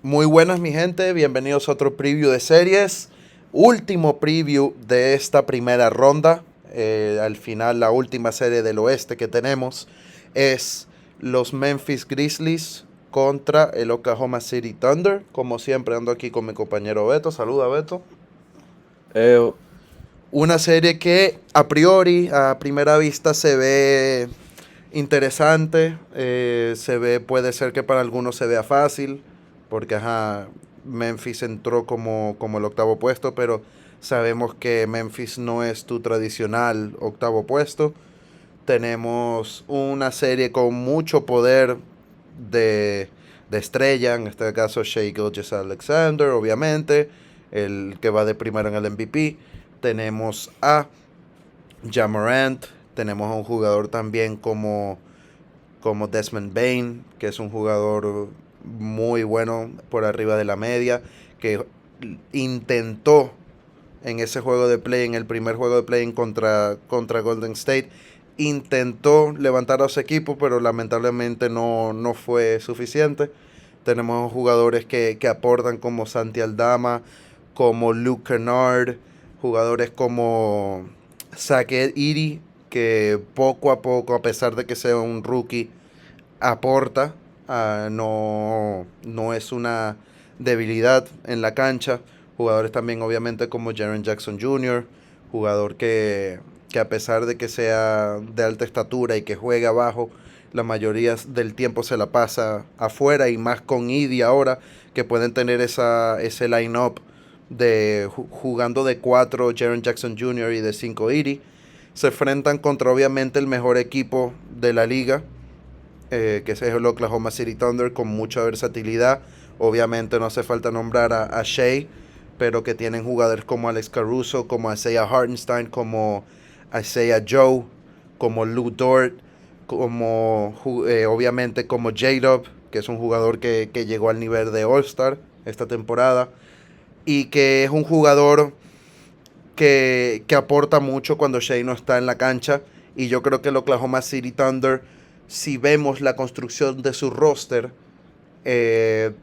Muy buenas mi gente, bienvenidos a otro preview de series. Último preview de esta primera ronda. Al final la última serie del oeste que tenemos es los Memphis Grizzlies contra el Oklahoma City Thunder. Como siempre ando aquí con mi compañero Beto. Saluda Beto. Eh, Una serie que a priori, a primera vista se ve interesante, puede ser que para algunos se vea fácil, porque ajá, Memphis entró como el octavo puesto, pero sabemos que Memphis no es tu tradicional octavo puesto. Tenemos una serie con mucho poder de, de estrella, en este caso Shea Gilgeous-Alexander, obviamente, el que va de primero en el MVP. Tenemos a Ja Morant, tenemos a un jugador también como Desmond Bain, que es un jugador muy bueno por arriba de la media, que intentó en ese juego de play, en el primer juego de play contra Golden State, intentó levantar a su equipo, pero lamentablemente no fue suficiente. Tenemos jugadores que aportan como Santi Aldama, como Luke Kennard, jugadores como Saket Iri, que poco a poco, a pesar de que sea un rookie, aporta, no es una debilidad en la cancha. Jugadores también obviamente como Jaren Jackson Jr., jugador que a pesar de que sea de alta estatura y que juegue abajo, la mayoría del tiempo se la pasa afuera y más con Idi ahora, que pueden tener ese line-up de jugando de 4 Jaren Jackson Jr. y de 5 Idi. Se enfrentan contra obviamente el mejor equipo de la liga, que es el Oklahoma City Thunder, con mucha versatilidad. Obviamente no hace falta nombrar a Shea, pero que tienen jugadores como Alex Caruso, como Isaiah Hartenstein, como Isaiah Joe, como Lou Dort, como obviamente como J-Dub, que es un jugador que llegó al nivel de All-Star esta temporada, y que es un jugador que aporta mucho cuando Shea no está en la cancha. Y yo creo que el Oklahoma City Thunder, si vemos la construcción de su roster,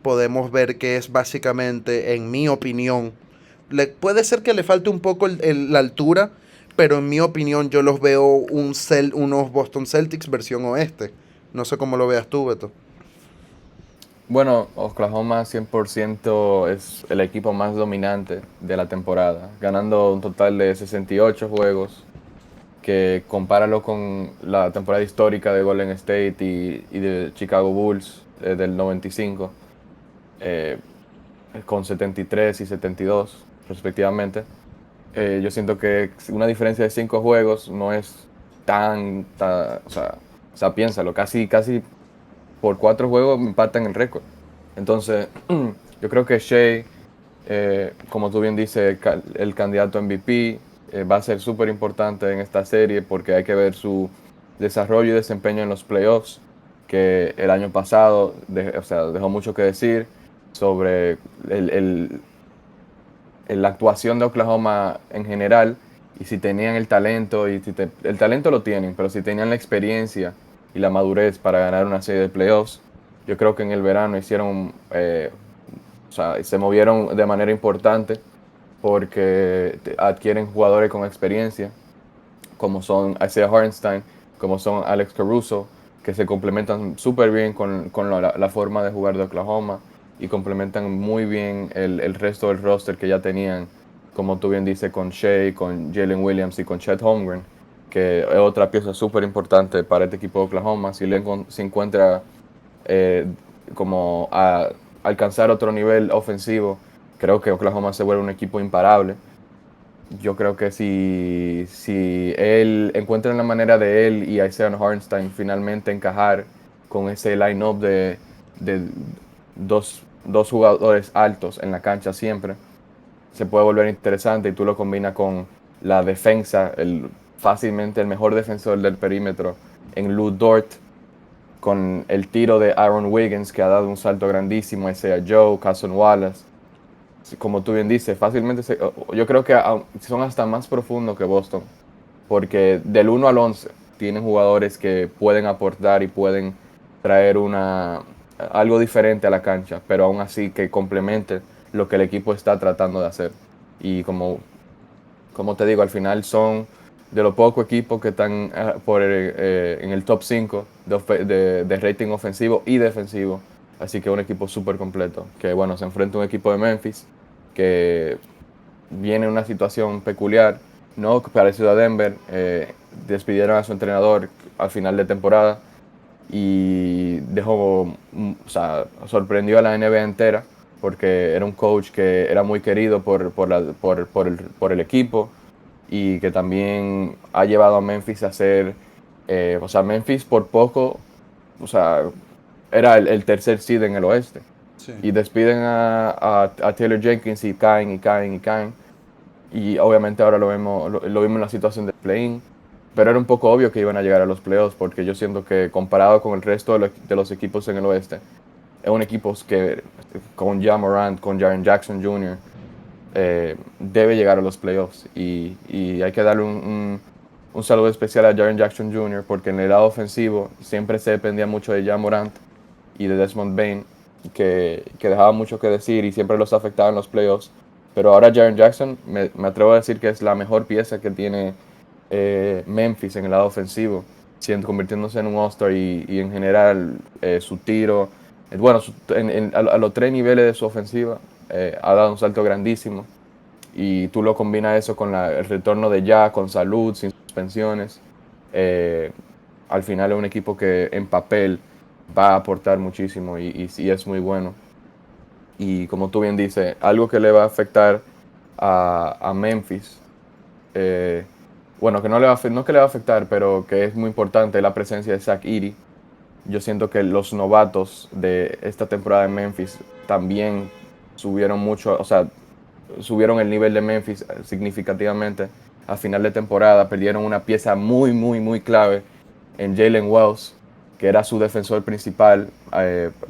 podemos ver que es básicamente, en mi opinión, puede ser que le falte un poco la altura, pero en mi opinión yo los veo unos Boston Celtics versión oeste. No sé cómo lo veas tú, Beto. bueno, Oklahoma 100% es el equipo más dominante de la temporada, ganando un total de 68 juegos, que compáralo con la temporada histórica de Golden State y de Chicago Bulls del 95, eh, con 73 y 72 respectivamente. Yo siento que una diferencia de 5 juegos no es o sea, piénsalo, casi por 4 juegos empatan el récord. Entonces, yo creo que Shea, como tú bien dices, el candidato MVP, va a ser súper importante en esta serie porque hay que ver su desarrollo y desempeño en los playoffs, que el año pasado o sea, dejó mucho que decir sobre la actuación de Oklahoma en general y si tenían el talento, y el talento lo tienen, pero si tenían la experiencia y la madurez para ganar una serie de playoffs. Yo creo que en el verano hicieron, o sea, se movieron de manera importante porque adquieren jugadores con experiencia, como son Isaiah Hartenstein, como son Alex Caruso, que se complementan súper bien con la forma de jugar de Oklahoma y complementan muy bien el resto del roster que ya tenían, como tú bien dices, con Shea, con Jalen Williams y con Chet Holmgren, que es otra pieza súper importante para este equipo de Oklahoma. Si se encuentra eh, como a alcanzar otro nivel ofensivo, creo que Oklahoma se vuelve un equipo imparable. Yo creo que si él encuentra la manera de él y Isaiah Hartenstein finalmente encajar con ese line-up de dos jugadores altos en la cancha siempre, se puede volver interesante, y tú lo combinas con la defensa, fácilmente el mejor defensor del perímetro en Lou Dort, con el tiro de Aaron Wiggins, que ha dado un salto grandísimo, Isaiah Joe, Cason Wallace. Como tú bien dices, fácilmente yo creo que son hasta más profundos que Boston, porque del 1 al 11 tienen jugadores que pueden aportar y pueden traer algo diferente a la cancha, pero aún así que complemente lo que el equipo está tratando de hacer. Y como te digo, al final son de los pocos equipos que están en el top 5 de rating ofensivo y defensivo. Así que un equipo súper completo. Que bueno, se enfrenta a un equipo de Memphis que viene en una situación peculiar, ¿no? Parecido a Denver. Despidieron a su entrenador al final de temporada y dejó, o sea, sorprendió a la NBA entera porque era un coach que era muy querido por el equipo y que también ha llevado a Memphis a ser, o sea, Memphis por poco, o sea, era el tercer seed en el oeste. Sí. Y despiden a Taylor Jenkins y caen y caen y caen. Y obviamente ahora lo vimos en la situación del play-in. Pero era un poco obvio que iban a llegar a los playoffs porque yo siento que comparado con el resto de los equipos en el oeste, es un equipo que con Ja Morant, con Jaren Jackson Jr., debe llegar a los playoffs. Y hay que darle un saludo especial a Jaren Jackson Jr. porque en el lado ofensivo siempre se dependía mucho de Ja Morant y de Desmond Bain, que dejaba mucho que decir y siempre los afectaba en los playoffs. Pero ahora Jaren Jackson, me atrevo a decir que es la mejor pieza que tiene Memphis en el lado ofensivo, convirtiéndose en un All-Star y en general su tiro, bueno, a los tres niveles de su ofensiva ha dado un salto grandísimo y tú lo combinas eso con el retorno de Ya, con salud, sin suspensiones. eh, Al final es un equipo que en papel va a aportar muchísimo y es muy bueno. Y como tú bien dices, algo que le va a afectar a Memphis, eh, bueno, que no, no es que le va a afectar, pero que es muy importante, es la presencia de Zach Edey. Yo siento que los novatos de esta temporada en Memphis también subieron mucho, o sea, subieron el nivel de Memphis significativamente a final de temporada. Perdieron una pieza muy, muy, muy clave en Jalen Wells, que era su defensor principal.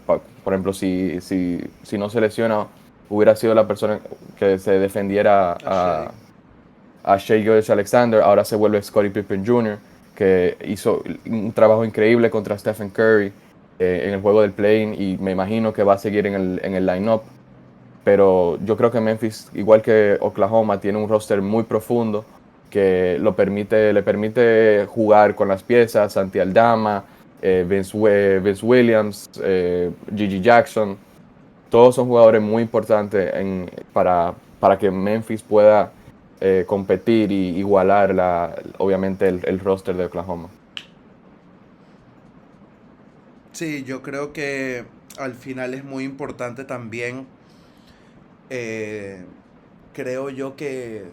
Por ejemplo, si no se lesiona, hubiera sido la persona que se defendiera A Shea. a Shai Gilgeous-Alexander. Ahora se vuelve Scottie Pippen Jr., que hizo un trabajo increíble contra Stephen Curry en el juego del play-in y me imagino que va a seguir en el line-up. Pero yo creo que Memphis, igual que Oklahoma, tiene un roster muy profundo que le permite jugar con las piezas, Santi Aldama, Vince Williams, Gigi Jackson. Todos son jugadores muy importantes para que Memphis pueda competir y igualar obviamente el roster de Oklahoma. Sí, yo creo que al final es muy importante también. eh, Creo yo que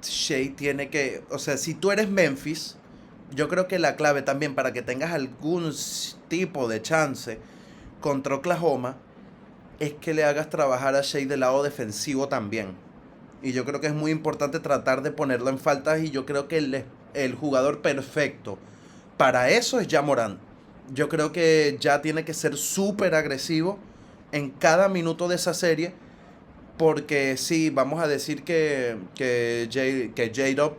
Shea tiene que, o sea, si tú eres Memphis, yo creo que la clave también para que tengas algún tipo de chance contra Oklahoma es que le hagas trabajar a Shea del lado defensivo también. Y yo creo que es muy importante tratar de ponerlo en faltas y yo creo que el jugador perfecto para eso es Ja Morant. Yo creo que ya tiene que ser súper agresivo en cada minuto de esa serie porque sí, vamos a decir que J-Dub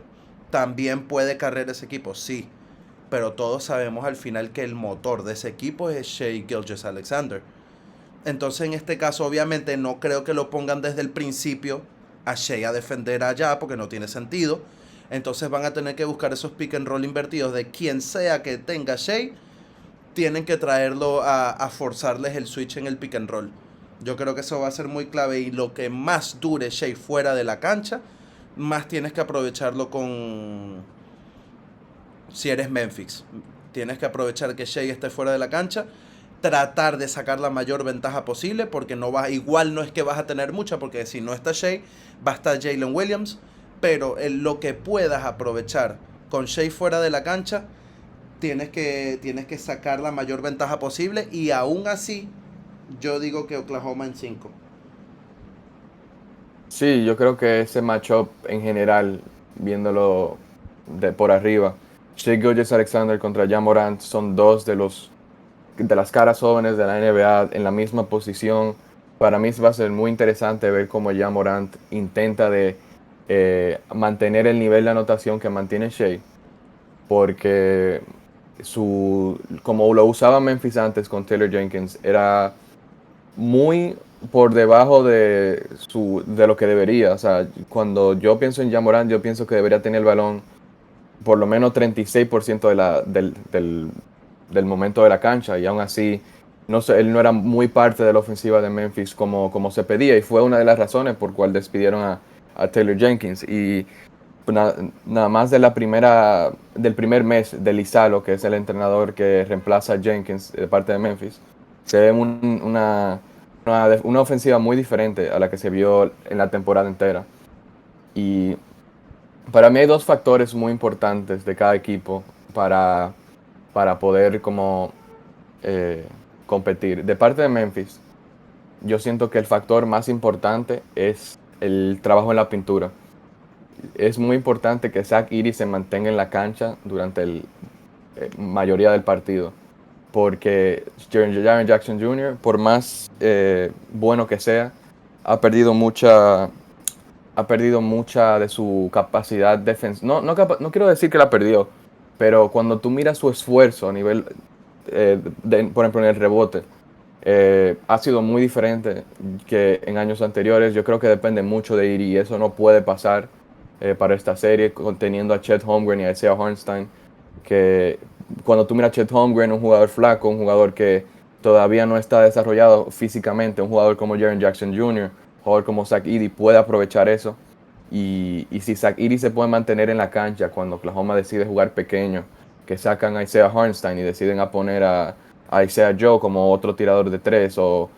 también puede cargar ese equipo, sí. Pero todos sabemos al final que el motor de ese equipo es Shea Gilgeous-Alexander. Entonces en este caso obviamente no creo que lo pongan desde el principio a Shea a defender allá porque no tiene sentido. Entonces van a tener que buscar esos pick and roll invertidos de quien sea que tenga Shea. Tienen que traerlo a forzarles el switch en el pick and roll. Yo creo que eso va a ser muy clave y lo que más dure Shea fuera de la cancha, más tienes que aprovecharlo con... Si eres Memphis, tienes que aprovechar que Shea esté fuera de la cancha, tratar de sacar la mayor ventaja posible, porque igual no es que vas a tener mucha, porque si no está Shea, va a estar Jalen Williams, pero en lo que puedas aprovechar con Shea fuera de la cancha, tienes que sacar la mayor ventaja posible y aún así yo digo que Oklahoma en 5. Sí, yo creo que ese matchup en general, viéndolo por arriba, Shai Gilgeous-Alexander contra Ja Morant son dos de las caras jóvenes de la NBA en la misma posición. Para mí va a ser muy interesante ver cómo Ja Morant intenta de mantener el nivel de anotación que mantiene Shai, porque como lo usaba Memphis antes con Taylor Jenkins, era muy por debajo de lo que debería. O sea, cuando yo pienso en Ja Morant, yo pienso que debería tener el balón por lo menos 36% del momento de la cancha, y aún así no sé, él no era muy parte de la ofensiva de Memphis como se pedía, y fue una de las razones por cual despidieron a Taylor Jenkins. Y nada más del primer mes de Lizalo, que es el entrenador que reemplaza a Jenkins de parte de Memphis, se ve una ofensiva muy diferente a la que se vio en la temporada entera. Y para mí hay dos factores muy importantes de cada equipo para poder como eh, competir. De parte de Memphis, yo siento que el factor más importante es el trabajo en la pintura. Es muy importante que Zach Edey se mantenga en la cancha durante la mayoría del partido, porque Jaren Jackson Jr., por más bueno que sea, ha perdido mucha de su capacidad defensiva. No quiero decir que la perdió, pero cuando tú miras su esfuerzo a nivel, por ejemplo, en el rebote, ha sido muy diferente que en años anteriores. Yo creo que depende mucho de Iri, y eso no puede pasar para esta serie, teniendo a Chet Holmgren y a Isaiah Hartenstein, que cuando tú miras a Chet Holmgren, un jugador flaco, un jugador que todavía no está desarrollado físicamente, un jugador como Jaren Jackson Jr., un jugador como Zach Edey puede aprovechar eso. Y si Zach Edey se puede mantener en la cancha cuando Oklahoma decide jugar pequeño, que sacan a Isaiah Hartenstein y deciden a poner a Isaiah Joe como otro tirador de tres, o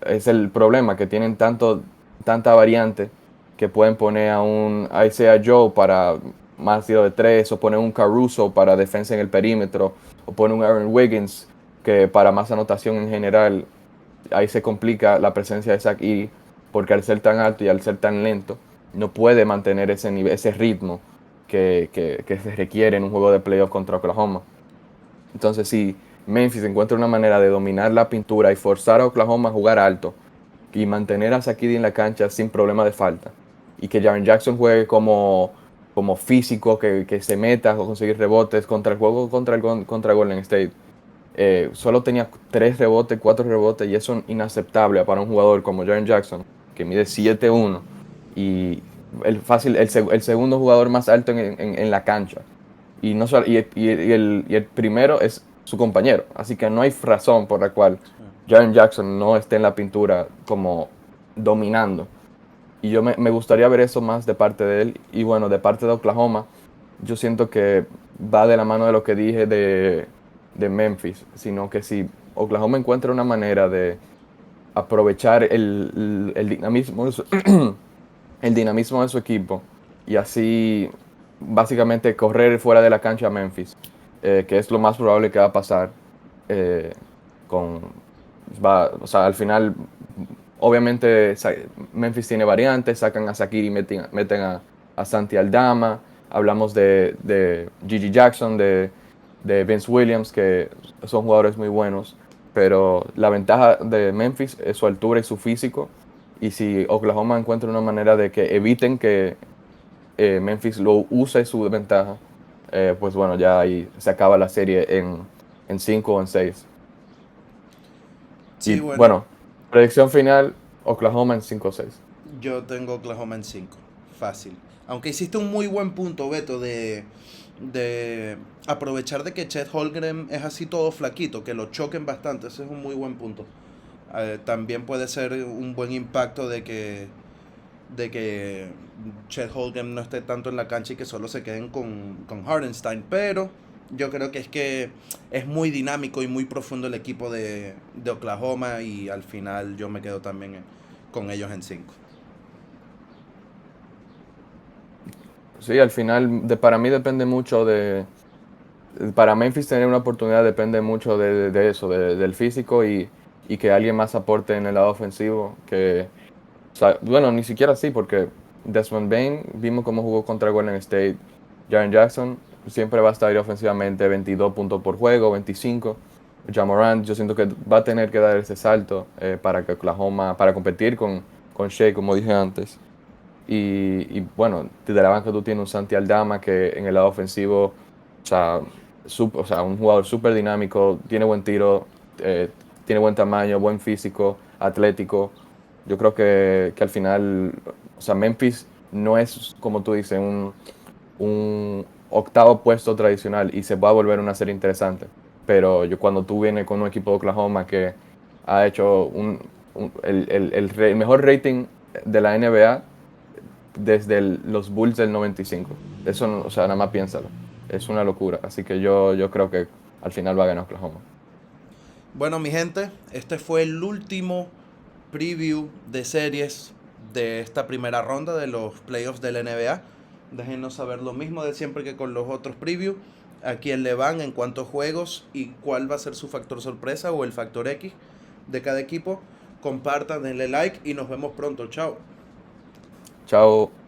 es el problema que tienen tanta variante, que pueden poner a un Isaiah Joe para más tiro de tres, o poner un Caruso para defensa en el perímetro, o poner un Aaron Wiggins que para más anotación en general. Ahí se complica la presencia de Zach Edey, porque al ser tan alto y al ser tan lento, no puede mantener ese nivel, ese ritmo que se requiere en un juego de playoff contra Oklahoma. Entonces, si Memphis encuentra una manera de dominar la pintura y forzar a Oklahoma a jugar alto y mantener a Zach Edey en la cancha sin problema de falta, y que Jaren Jackson juegue como físico, que se meta a conseguir rebotes contra el juego contra Golden State, solo tenía 3 rebotes, 4 rebotes, y eso es inaceptable para un jugador como Jaren Jackson, que mide 7'1", y el segundo jugador más alto en la cancha. Y, no, y el primero es su compañero. Así que no hay razón por la cual Jaren Jackson no esté en la pintura como dominando. Y me gustaría ver eso más de parte de él. Y bueno, de parte de Oklahoma, yo siento que va de la mano de lo que dije de Memphis, sino que si Oklahoma encuentra una manera de aprovechar el dinamismo el dinamismo de su equipo, y así básicamente correr fuera de la cancha a Memphis, que es lo más probable que va a pasar. eh, con, o sea, al final, obviamente, Memphis tiene variantes, sacan a Sakiri y meten a Santi Aldama. Hablamos de Gigi Jackson, de Vince Williams, que son jugadores muy buenos, pero la ventaja de Memphis es su altura y su físico. Y si Oklahoma encuentra una manera de que eviten que Memphis lo use su ventaja, pues bueno, ya ahí se acaba la serie en 5 o en 6. Y Sí, bueno, bueno, predicción final, Oklahoma en 5 o 6. yo tengo Oklahoma en 5. Fácil. Aunque hiciste un muy buen punto, Beto, de aprovechar de que Chet Holmgren es así todo flaquito, que lo choquen bastante. Ese es un muy buen punto. También puede ser un buen impacto de que Chet Holmgren no esté tanto en la cancha y que solo se queden con Hardenstein. Pero yo creo que es muy dinámico y muy profundo el equipo de Oklahoma, y al final yo me quedo también con ellos en 5. Sí, al final, para mí depende mucho para Memphis tener una oportunidad depende mucho de eso, del físico, y que alguien más aporte en el lado ofensivo. O sea, bueno, ni siquiera así, porque Desmond Bain, vimos cómo jugó contra Golden State. Jaren Jackson siempre va a estar ahí ofensivamente, 22 puntos por juego, 25. Ja Morant, yo siento que va a tener que dar ese salto para que Oklahoma, para competir con Shea, como dije antes. Y bueno, de la banca tú tienes un Santi Aldama que en el lado ofensivo, o sea, o sea, un jugador súper dinámico, tiene buen tiro, tiene buen tamaño, buen físico, atlético. Yo creo que al final, o sea, Memphis no es, como tú dices, un octavo puesto tradicional y se va a volver una serie interesante. Pero cuando tú vienes con un equipo de Oklahoma que ha hecho el mejor rating de la NBA desde los Bulls del 95. Eso, o sea, nada más piénsalo. Es una locura. Así que yo creo que al final va a ganar Oklahoma. Bueno, mi gente, este fue el último preview de series de esta primera ronda de los playoffs de la NBA. Déjenos saber lo mismo de siempre que con los otros previews. A quién le van, en cuántos juegos y cuál va a ser su factor sorpresa o el factor X de cada equipo. Compartan, denle like y nos vemos pronto. Chao. Chao.